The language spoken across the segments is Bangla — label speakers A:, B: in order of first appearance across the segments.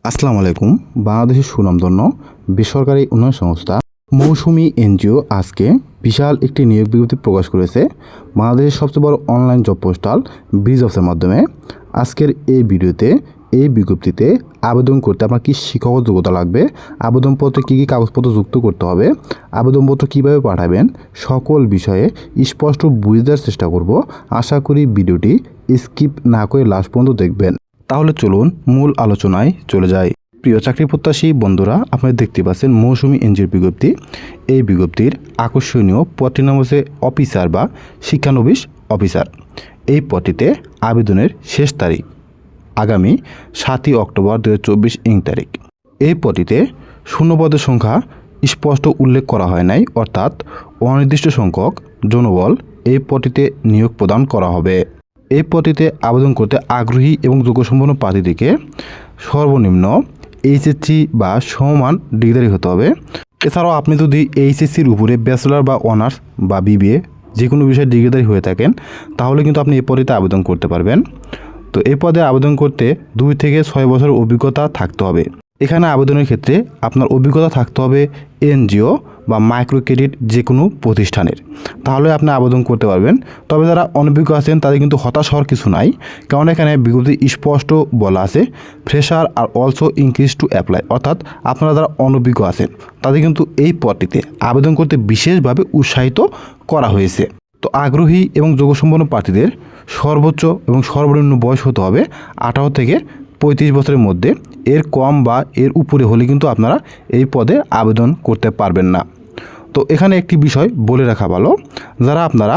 A: আসসালামু আলাইকুম। বাংলাদেশের সুনামধন্য বেসরকারি উন্নয়ন সংস্থা মৌসুমী এনজিও আজকে বিশাল একটি নিয়োগ বিজ্ঞপ্তি প্রকাশ করেছে বাংলাদেশের সবচেয়ে বড় অনলাইন জব পোর্টাল ব্রিজ অফিসের মাধ্যমে। আজকের এই ভিডিওতে এই বিজ্ঞপ্তিতে আবেদন করতে আপনার কী শিক্ষাগত যোগ্যতা লাগবে, আবেদনপত্রে কী কী কাগজপত্র যুক্ত করতে হবে, আবেদনপত্র কীভাবে পাঠাবেন, সকল বিষয়ে স্পষ্ট বুঝার চেষ্টা করব। আশা করি ভিডিওটি স্কিপ না করে লাস্ট পর্যন্ত দেখবেন। তাহলে চলুন মূল আলোচনায় চলে যাই। প্রিয় চাকরি প্রত্যাশী বন্ধুরা, আপনারা দেখতে পাচ্ছেন মৌসুমী এনজিওর বিজ্ঞপ্তি। এই বিজ্ঞপ্তির আকর্ষণীয় পদটির নাম হচ্ছে অফিসার বা শিক্ষানবিশ অফিসার। এই পদটিতে আবেদনের শেষ তারিখ আগামী 7 অক্টোবর 2024 তারিখ। এই পদটিতে শূন্যপদের সংখ্যা স্পষ্ট উল্লেখ করা হয় নাই, অর্থাৎ অনির্দিষ্ট সংখ্যক জনবল এই পদটিতে নিয়োগ প্রদান করা হবে। এই পদটিতে আবেদন করতে আগ্রহী এবং যোগ্যসম্পন্ন প্রার্থীদেরকে সর্বনিম্ন এইচএসসি বা সমমান ডিগ্রি হতে হবে। এছাড়াও আপনি যদি এইচএসসির উপরে ব্যাচেলর বা অনার্স বা বিবিএ যে কোনো বিষয়ে ডিগ্রিধারী হয়ে থাকেন তাহলে কিন্তু আপনি এই পদটিতে আবেদন করতে পারবেন। তো এই পদে আবেদন করতে 2 থেকে 6 বছর অভিজ্ঞতা থাকতে হবে। এখানে আবেদনের ক্ষেত্রে আপনার অভিজ্ঞতা থাকতে হবে এনজিও বা মাইক্রো ক্রেডিট যে কোনো প্রতিষ্ঠানের, তাহলে আপনি আবেদন করতে পারবেন। তবে যারা অনভিজ্ঞ আছেন তাদের কিন্তু হতাশ হওয়ার কিছু নাই, কারণ এখানে বিজ্ঞপ্তি স্পষ্ট বলা আছে fresher are also increase to apply, অর্থাৎ আপনারা যারা অনভিজ্ঞ আছেন তাদের কিন্তু এই পদটিতে আবেদন করতে বিশেষভাবে উৎসাহিত করা হয়েছে। তো আগ্রহী এবং যোগ্যসম্পন্ন প্রার্থীদের সর্বোচ্চ এবং সর্বনিম্ন বয়স হতে হবে 18 থেকে 35 বছরের মধ্যে। এর কম বা এর উপরে হলে কিন্তু আপনারা এই পদে আবেদন করতে পারবেন না। তো এখানে একটি বিষয় বলে রাখা ভালো, যারা আপনারা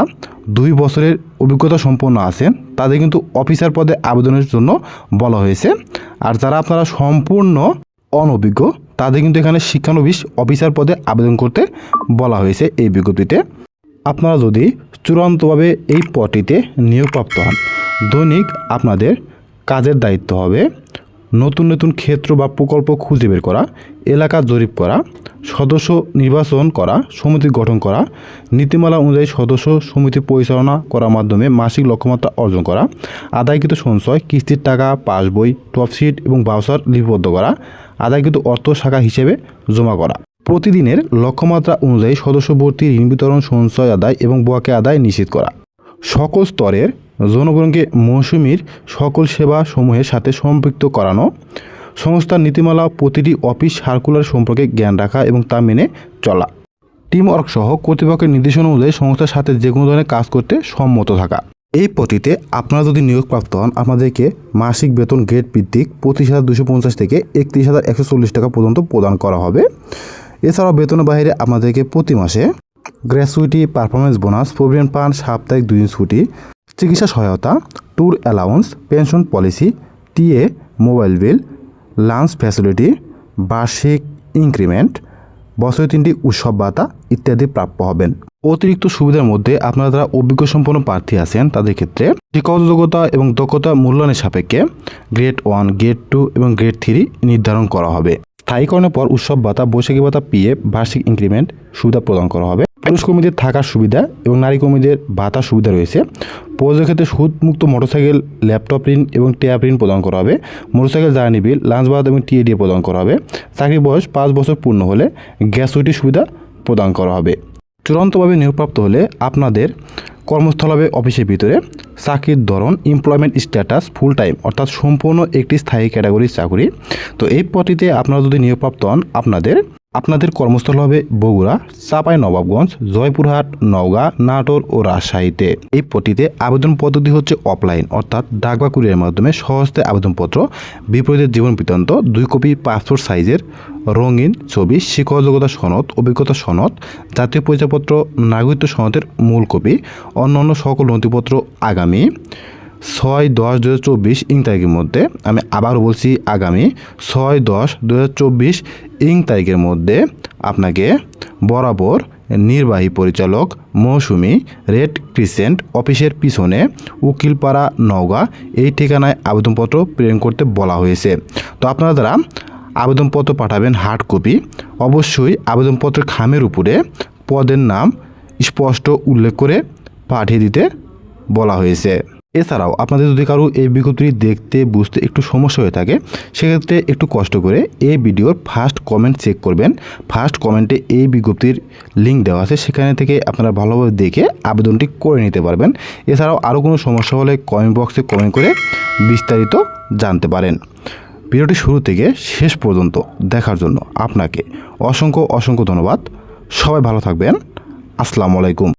A: 2 বছরের অভিজ্ঞতা সম্পন্ন আছেন তাদের কিন্তু অফিসার পদে আবেদনের জন্য বলা হয়েছে। আর যারা আপনারা সম্পূর্ণ অনভিজ্ঞ তাদের কিন্তু এখানে শিক্ষানবিশ অফিসার পদে আবেদন করতে বলা হয়েছে এই বিজ্ঞপ্তিতে। আপনারা যদি চূড়ান্তভাবে এই পদটিতে নিয়োগপ্রাপ্ত হন, দৈনিক আপনাদের কাজের দায়িত্ব হবে নতুন নতুন ক্ষেত্র বা প্রকল্প খুঁজে বের করা, এলাকা জরিপ করা, সদস্য নির্বাচন করা, সমিতি গঠন করা, নীতিমালা অনুযায়ী সদস্য সমিতি পরিচালনা করার মাধ্যমে মাসিক লক্ষ্যমাত্রা অর্জন করা, আদায়কৃত সঞ্চয়, কিস্তির টাকা, পাসবই, টপশিট এবং বাউচার লিপিবদ্ধ করা, আদায়কৃত অর্থ শাখা হিসেবে জমা করা, প্রতিদিনের লক্ষ্যমাত্রা অনুযায়ী সদস্য ভর্তি, ঋণ বিতরণ, সঞ্চয় আদায় এবং বকেয়া আদায় নিশ্চিত করা, সকল স্তরের জনগণকে মৌসুমীর সকল সেবা সমূহের সাথে সম্পৃক্ত করানো, সংস্থার নীতিমালা প্রতিটি অফিস সার্কুলার সম্পর্কে জ্ঞান রাখা এবং তা মেনে চলা, টিম ওয়ার্ক সহ কর্তৃপক্ষের নির্দেশনা অনুযায়ী সংস্থার সাথে যে কোনো ধরনের কাজ করতে সম্মত থাকা। এই পদটিতে আপনারা যদি নিয়োগপ্রাপ্ত হন আপনাদেরকে মাসিক বেতন গ্রেড ভিত্তিক 25,250 থেকে 31,140 টাকা পর্যন্ত প্রদান করা হবে। এছাড়াও বেতনের বাইরে আপনাদেরকে প্রতি মাসে gratuity, performance bonus, provident fund, সাপ্তাহিক 2 দিন ছুটি, চিকিৎসা সহায়তা, tour allowance, pension policy, TA, mobile bill, lunch facility, বার্ষিক ইনক্রিমেন্ট, বছরে 3টি উৎসব ভাতা ইত্যাদি প্রাপ্য হবেন। অতিরিক্ত সুবিধার মধ্যে আপনারা যারা অভিজ্ঞ সম্পন্ন প্রার্থী আছেন তাদের ক্ষেত্রে শিক্ষাগত যোগ্যতা এবং দক্ষতা মূল্যায়নের সাপেক্ষে গ্রেড 1, গ্রেড 2 এবং গ্রেড 3 নির্ধারণ করা হবে। স্থায়ীকরণের পর উৎসব ভাতা, বৈশাখী ভাতা, পিএফ, বার্ষিক ইনক্রিমেন্ট সুবিধা প্রদান করা হবে। পুরুষ কর্মীদের থাকার সুবিধা এবং নারী কর্মীদের ভাতার সুবিধা রয়েছে। প্রযোজকের ক্ষেত্রে সুদমুক্ত মোটরসাইকেল, ল্যাপটপ ঋণ এবং ট্যাব ঋণ প্রদান করা হবে। মোটরসাইকেল জার্নি বিল, লাঞ্চ ভাতা এবং টিএডিএ প্রদান করা হবে। চাকরির বয়স 5 বছর পূর্ণ হলে গ্র্যাচুইটি সুবিধা প্রদান করা হবে। চূড়ান্তভাবে নিয়োগপ্রাপ্ত হলে আপনাদের কর্মস্থল হবে অফিসের ভিতরে। চাকরির ধরন এমপ্লয়মেন্ট স্ট্যাটাস ফুল টাইম, অর্থাৎ সম্পূর্ণ একটি স্থায়ী ক্যাটাগরির চাকরি। তো এই পদটিতে আপনারা যদি নিয়োগপ্রাপ্ত হন আপনাদের কর্মস্থল হবে বগুড়া, চাঁপাইনবাবগঞ্জ, জয়পুরহাট, নওগাঁ, নাটোর ও রাজশাহীতে। এই পদটিতে আবেদন পদ্ধতি হচ্ছে অফলাইন, অর্থাৎ ডাক বা কুরিয়ারের মাধ্যমে সহজে আবেদনপত্র, বিপরীতের জীবন বৃত্তান্ত, 2 কপি পাসপোর্ট সাইজের রঙিন ছবি, শিক্ষাগত যোগ্যতা সনদ, অভিজ্ঞতা সনদ, জাতীয় পরিচয়পত্র, নাগরিকত্ব সনদের মূল কপি, অন্যান্য সকল নথিপত্র আগামী 6/10/2024 তারিখের মধ্যে, আমি আবার বলছি আগামী 6/10/2024 তারিখের মধ্যে আপনাকে বরাবর নির্বাহী পরিচালক মৌসুমী রেড ক্রিসেন্ট অফিসের পিছনে উকিলপাড়া, নওগাঁ এই ঠিকানায় আবেদনপত্র প্রেরণ করতে বলা হয়েছে। তো আপনারা যারা আবেদনপত্র পাঠাবেন হার্ড কপি, অবশ্যই আবেদনপত্রের খামের উপরে পদের নাম স্পষ্ট উল্লেখ করে পাঠিয়ে দিতে বলা হয়েছে। এছাড়াও আপনাদের যদি কারো এই বিজ্ঞপ্তিটি দেখতে বুঝতে একটু সমস্যা হয়ে থাকে, সেক্ষেত্রে একটু কষ্ট করে এই ভিডিওর ফার্স্ট কমেন্ট চেক করবেন। ফার্স্ট কমেন্টে এই বিজ্ঞপ্তির লিঙ্ক দেওয়া আছে, সেখানে থেকে আপনারা ভালোভাবে দেখে আবেদনটি করে নিতে পারবেন। এছাড়াও আরও কোনো সমস্যা হলে কমেন্ট বক্সে কমেন্ট করে বিস্তারিত জানতে পারেন। ভিডিওটি শুরু থেকে শেষ পর্যন্ত দেখার জন্য আপনাকে অসংখ্য ধন্যবাদ। সবাই ভালো থাকবেন। আসসালামু আলাইকুম।